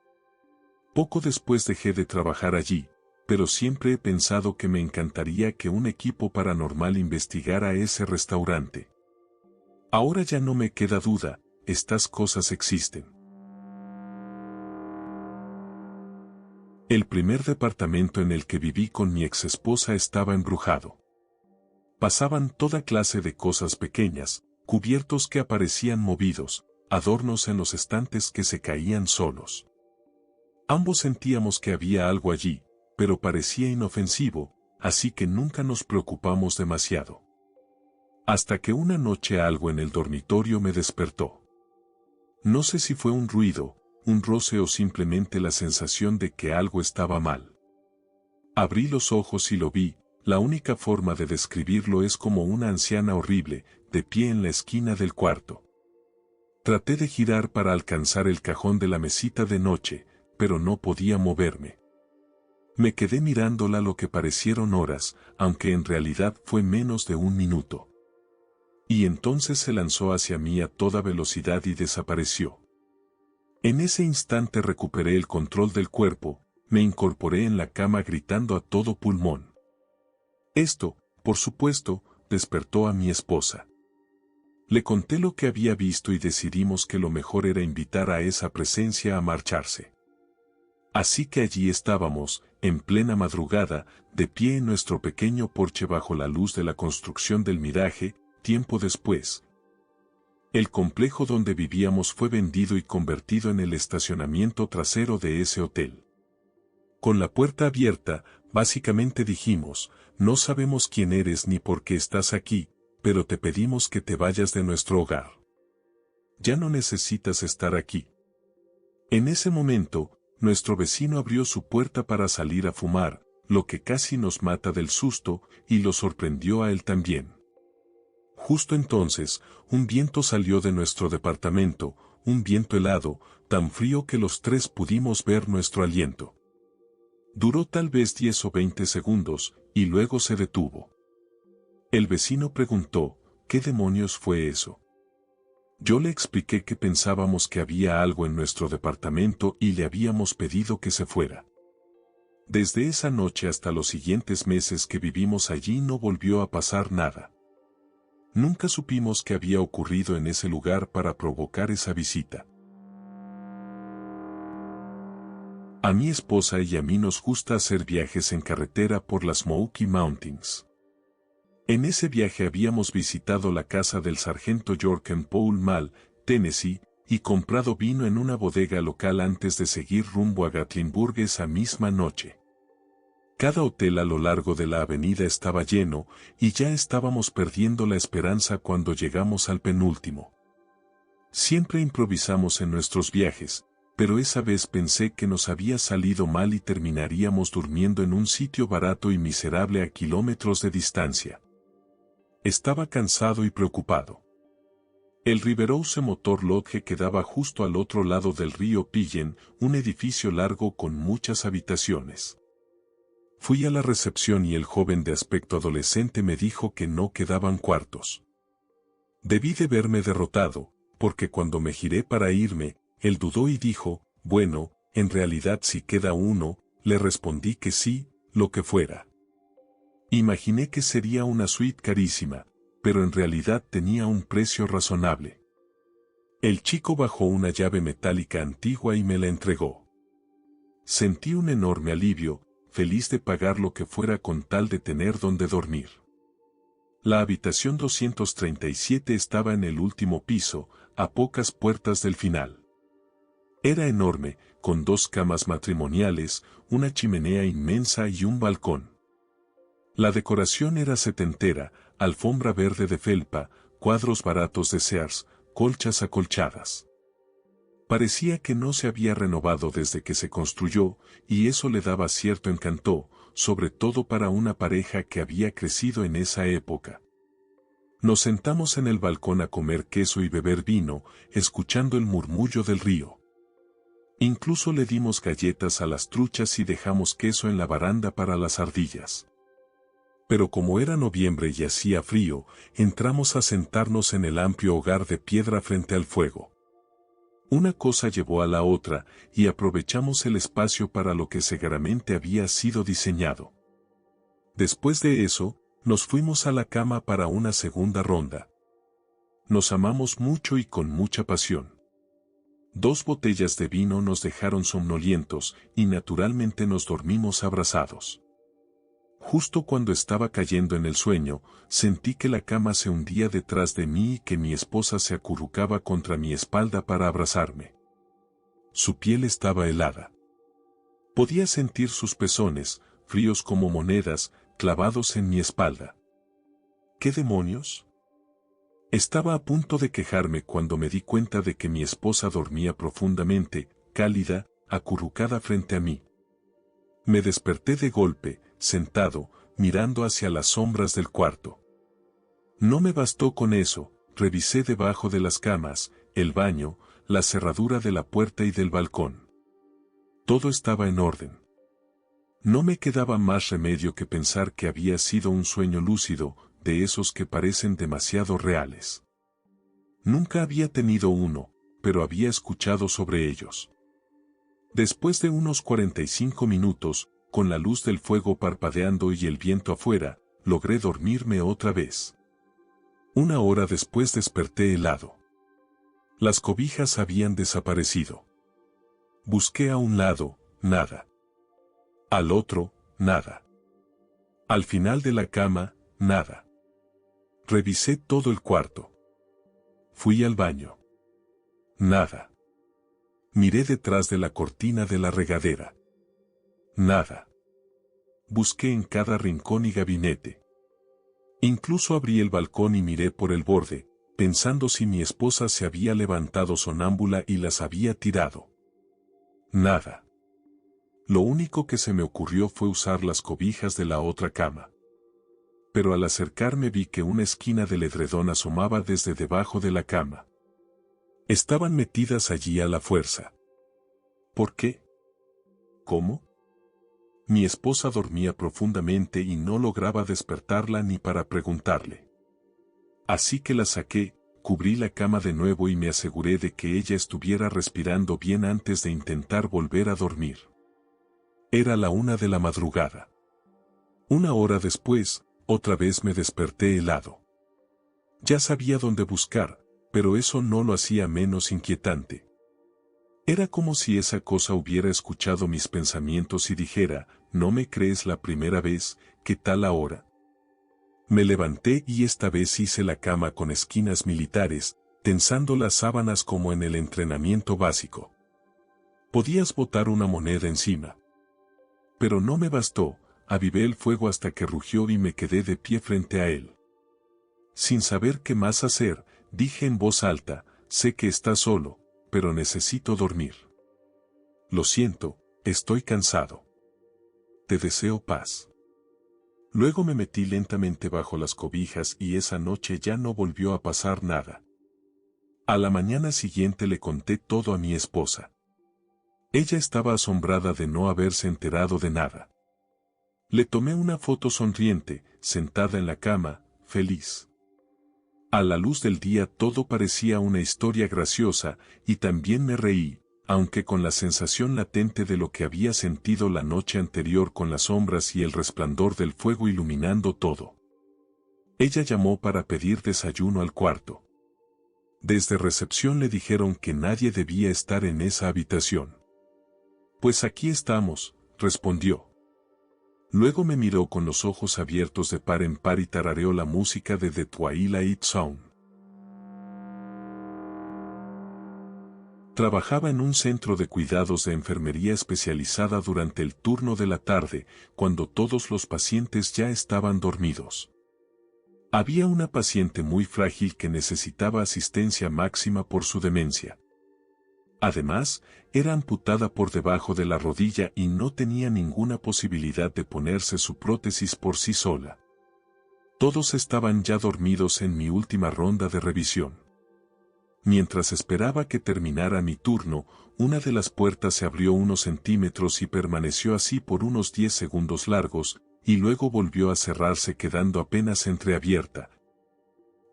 Poco después dejé de trabajar allí, pero siempre he pensado que me encantaría que un equipo paranormal investigara ese restaurante. Ahora ya no me queda duda, estas cosas existen. El primer departamento en el que viví con mi exesposa estaba embrujado. Pasaban toda clase de cosas pequeñas, cubiertos que aparecían movidos, adornos en los estantes que se caían solos. Ambos sentíamos que había algo allí, pero parecía inofensivo, así que nunca nos preocupamos demasiado. Hasta que una noche algo en el dormitorio me despertó. No sé si fue un ruido, un roce o simplemente la sensación de que algo estaba mal. Abrí los ojos y lo vi, la única forma de describirlo es como una anciana horrible, de pie en la esquina del cuarto. Traté de girar para alcanzar el cajón de la mesita de noche, pero no podía moverme. Me quedé mirándola lo que parecieron horas, aunque en realidad fue menos de un minuto. Y entonces se lanzó hacia mí a toda velocidad y desapareció. En ese instante recuperé el control del cuerpo, me incorporé en la cama gritando a todo pulmón. Esto, por supuesto, despertó a mi esposa. Le conté lo que había visto y decidimos que lo mejor era invitar a esa presencia a marcharse. Así que allí estábamos, en plena madrugada, de pie en nuestro pequeño porche bajo la luz de la construcción del Miraje. Tiempo después, el complejo donde vivíamos fue vendido y convertido en el estacionamiento trasero de ese hotel. Con la puerta abierta, básicamente dijimos, no sabemos quién eres ni por qué estás aquí, pero te pedimos que te vayas de nuestro hogar. Ya no necesitas estar aquí. En ese momento, nuestro vecino abrió su puerta para salir a fumar, lo que casi nos mata del susto, y lo sorprendió a él también. Justo entonces, un viento salió de nuestro departamento, un viento helado, tan frío que los tres pudimos ver nuestro aliento. Duró tal vez 10 o 20 segundos, y luego se detuvo. El vecino preguntó, ¿qué demonios fue eso? Yo le expliqué que pensábamos que había algo en nuestro departamento y le habíamos pedido que se fuera. Desde esa noche hasta los siguientes meses que vivimos allí no volvió a pasar nada. Nunca supimos qué había ocurrido en ese lugar para provocar esa visita. A mi esposa y a mí nos gusta hacer viajes en carretera por las Smoky Mountains. En ese viaje habíamos visitado la casa del sargento York en Pall Mall, Tennessee, y comprado vino en una bodega local antes de seguir rumbo a Gatlinburg esa misma noche. Cada hotel a lo largo de la avenida estaba lleno, y ya estábamos perdiendo la esperanza cuando llegamos al penúltimo. Siempre improvisamos en nuestros viajes, pero esa vez pensé que nos había salido mal y terminaríamos durmiendo en un sitio barato y miserable a kilómetros de distancia. Estaba cansado y preocupado. El Riverhouse Motor Lodge quedaba justo al otro lado del río Pillen, un edificio largo con muchas habitaciones. Fui a la recepción y el joven de aspecto adolescente me dijo que no quedaban cuartos. Debí de verme derrotado, porque cuando me giré para irme, él dudó y dijo, bueno, en realidad si queda uno, le respondí que sí, lo que fuera. Imaginé que sería una suite carísima, pero en realidad tenía un precio razonable. El chico bajó una llave metálica antigua y me la entregó. Sentí un enorme alivio, feliz de pagar lo que fuera con tal de tener donde dormir. La habitación 237 estaba en el último piso, a pocas puertas del final. Era enorme, con 2 camas matrimoniales, una chimenea inmensa y un balcón. La decoración era setentera, alfombra verde de felpa, cuadros baratos de Sears, colchas acolchadas. Parecía que no se había renovado desde que se construyó, y eso le daba cierto encanto, sobre todo para una pareja que había crecido en esa época. Nos sentamos en el balcón a comer queso y beber vino, escuchando el murmullo del río. Incluso le dimos galletas a las truchas y dejamos queso en la baranda para las ardillas. Pero como era noviembre y hacía frío, entramos a sentarnos en el amplio hogar de piedra frente al fuego. Una cosa llevó a la otra, y aprovechamos el espacio para lo que seguramente había sido diseñado. Después de eso, nos fuimos a la cama para una segunda ronda. Nos amamos mucho y con mucha pasión. 2 botellas de vino nos dejaron somnolientos, y naturalmente nos dormimos abrazados. Justo cuando estaba cayendo en el sueño, sentí que la cama se hundía detrás de mí y que mi esposa se acurrucaba contra mi espalda para abrazarme. Su piel estaba helada. Podía sentir sus pezones, fríos como monedas, clavados en mi espalda. ¿Qué demonios? Estaba a punto de quejarme cuando me di cuenta de que mi esposa dormía profundamente, cálida, acurrucada frente a mí. Me desperté de golpe, sentado, mirando hacia las sombras del cuarto. No me bastó con eso, revisé debajo de las camas, el baño, la cerradura de la puerta y del balcón. Todo estaba en orden. No me quedaba más remedio que pensar que había sido un sueño lúcido, de esos que parecen demasiado reales. Nunca había tenido uno, pero había escuchado sobre ellos. Después de unos 45 minutos, con la luz del fuego parpadeando y el viento afuera, logré dormirme otra vez. 1 hora después desperté helado. Las cobijas habían desaparecido. Busqué a un lado, nada. Al otro, nada. Al final de la cama, nada. Revisé todo el cuarto. Fui al baño. Nada. Miré detrás de la cortina de la regadera. Nada. Busqué en cada rincón y gabinete. Incluso abrí el balcón y miré por el borde, pensando si mi esposa se había levantado sonámbula y las había tirado. Nada. Lo único que se me ocurrió fue usar las cobijas de la otra cama. Pero al acercarme vi que una esquina del edredón asomaba desde debajo de la cama. Estaban metidas allí a la fuerza. ¿Por qué? ¿Cómo? Mi esposa dormía profundamente y no lograba despertarla ni para preguntarle. Así que la saqué, cubrí la cama de nuevo y me aseguré de que ella estuviera respirando bien antes de intentar volver a dormir. Era la 1 de la madrugada. 1 hora después, otra vez me desperté helado. Ya sabía dónde buscar, pero eso no lo hacía menos inquietante. Era como si esa cosa hubiera escuchado mis pensamientos y dijera, ¿no me crees la primera vez? ¿Qué tal ahora? Me levanté y esta vez hice la cama con esquinas militares, tensando las sábanas como en el entrenamiento básico. Podías botar una moneda encima. Pero no me bastó, avivé el fuego hasta que rugió y me quedé de pie frente a él. Sin saber qué más hacer, dije en voz alta, sé que estás solo, pero necesito dormir. Lo siento, estoy cansado. Te deseo paz. Luego me metí lentamente bajo las cobijas y esa noche ya no volvió a pasar nada. A la mañana siguiente le conté todo a mi esposa. Ella estaba asombrada de no haberse enterado de nada. Le tomé una foto sonriente, sentada en la cama, feliz. A la luz del día todo parecía una historia graciosa, y también me reí, aunque con la sensación latente de lo que había sentido la noche anterior con las sombras y el resplandor del fuego iluminando todo. Ella llamó para pedir desayuno al cuarto. Desde recepción le dijeron que nadie debía estar en esa habitación. Pues aquí estamos, respondió. Luego me miró con los ojos abiertos de par en par y tarareó la música de The Twilight Zone. Trabajaba en un centro de cuidados de enfermería especializada durante el turno de la tarde, cuando todos los pacientes ya estaban dormidos. Había una paciente muy frágil que necesitaba asistencia máxima por su demencia. Además, era amputada por debajo de la rodilla y no tenía ninguna posibilidad de ponerse su prótesis por sí sola. Todos estaban ya dormidos en mi última ronda de revisión. Mientras esperaba que terminara mi turno, una de las puertas se abrió unos centímetros y permaneció así por unos 10 segundos largos, y luego volvió a cerrarse quedando apenas entreabierta,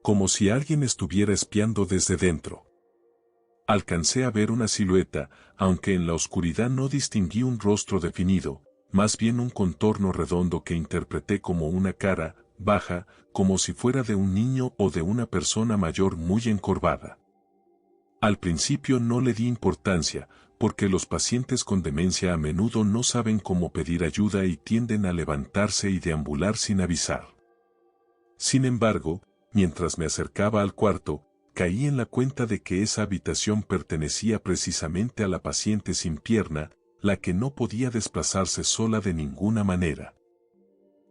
como si alguien estuviera espiando desde dentro. Alcancé a ver una silueta, aunque en la oscuridad no distinguí un rostro definido, más bien un contorno redondo que interpreté como una cara, baja, como si fuera de un niño o de una persona mayor muy encorvada. Al principio no le di importancia, porque los pacientes con demencia a menudo no saben cómo pedir ayuda y tienden a levantarse y deambular sin avisar. Sin embargo, mientras me acercaba al cuarto, caí en la cuenta de que esa habitación pertenecía precisamente a la paciente sin pierna, la que no podía desplazarse sola de ninguna manera.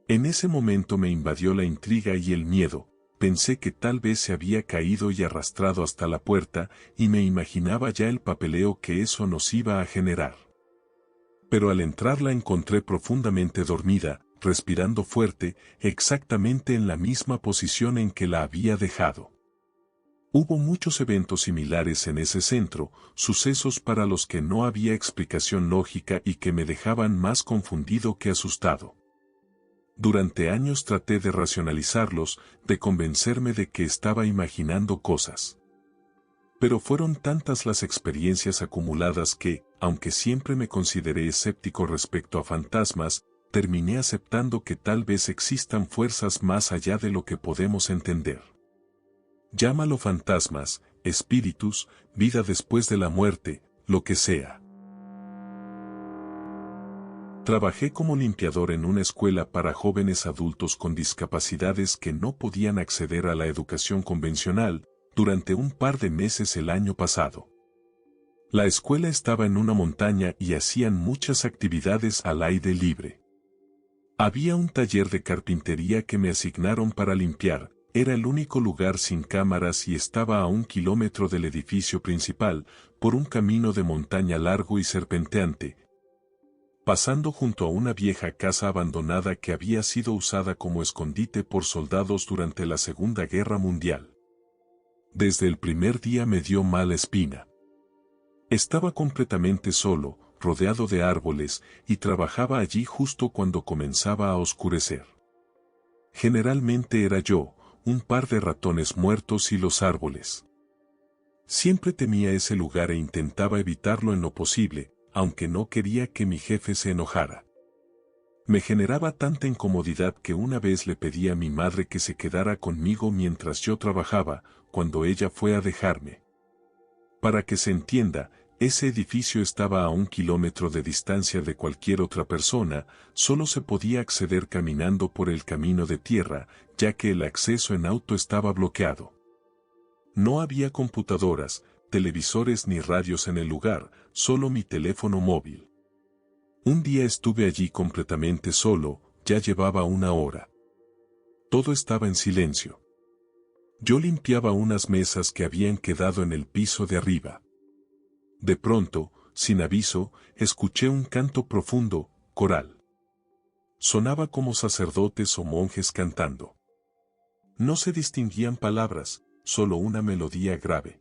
En ese momento me invadió la intriga y el miedo, pensé que tal vez se había caído y arrastrado hasta la puerta, y me imaginaba ya el papeleo que eso nos iba a generar. Pero al entrar la encontré profundamente dormida, respirando fuerte, exactamente en la misma posición en que la había dejado. Hubo muchos eventos similares en ese centro, sucesos para los que no había explicación lógica y que me dejaban más confundido que asustado. Durante años traté de racionalizarlos, de convencerme de que estaba imaginando cosas. Pero fueron tantas las experiencias acumuladas que, aunque siempre me consideré escéptico respecto a fantasmas, terminé aceptando que tal vez existan fuerzas más allá de lo que podemos entender. Llámalo fantasmas, espíritus, vida después de la muerte, lo que sea. Trabajé como limpiador en una escuela para jóvenes adultos con discapacidades que no podían acceder a la educación convencional, durante un par de meses el año pasado. La escuela estaba en una montaña y hacían muchas actividades al aire libre. Había un taller de carpintería que me asignaron para limpiar. Era el único lugar sin cámaras y estaba a 1 kilómetro del edificio principal, por un camino de montaña largo y serpenteante, pasando junto a una vieja casa abandonada que había sido usada como escondite por soldados durante la Segunda Guerra Mundial. Desde el primer día me dio mala espina. Estaba completamente solo, rodeado de árboles, y trabajaba allí justo cuando comenzaba a oscurecer. Generalmente era yo, un par de ratones muertos y los árboles. Siempre temía ese lugar e intentaba evitarlo en lo posible, aunque no quería que mi jefe se enojara. Me generaba tanta incomodidad que una vez le pedí a mi madre que se quedara conmigo mientras yo trabajaba, cuando ella fue a dejarme. Para que se entienda, ese edificio estaba a 1 kilómetro de distancia de cualquier otra persona, solo se podía acceder caminando por el camino de tierra, ya que el acceso en auto estaba bloqueado. No había computadoras, televisores ni radios en el lugar, solo mi teléfono móvil. Un día estuve allí completamente solo, ya llevaba 1 hora. Todo estaba en silencio. Yo limpiaba unas mesas que habían quedado en el piso de arriba. De pronto, sin aviso, escuché un canto profundo, coral. Sonaba como sacerdotes o monjes cantando. No se distinguían palabras, solo una melodía grave.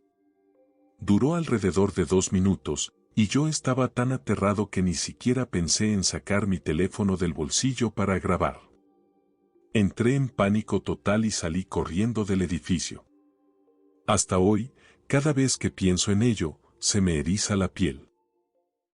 Duró alrededor de 2 minutos, y yo estaba tan aterrado que ni siquiera pensé en sacar mi teléfono del bolsillo para grabar. Entré en pánico total y salí corriendo del edificio. Hasta hoy, cada vez que pienso en ello, se me eriza la piel.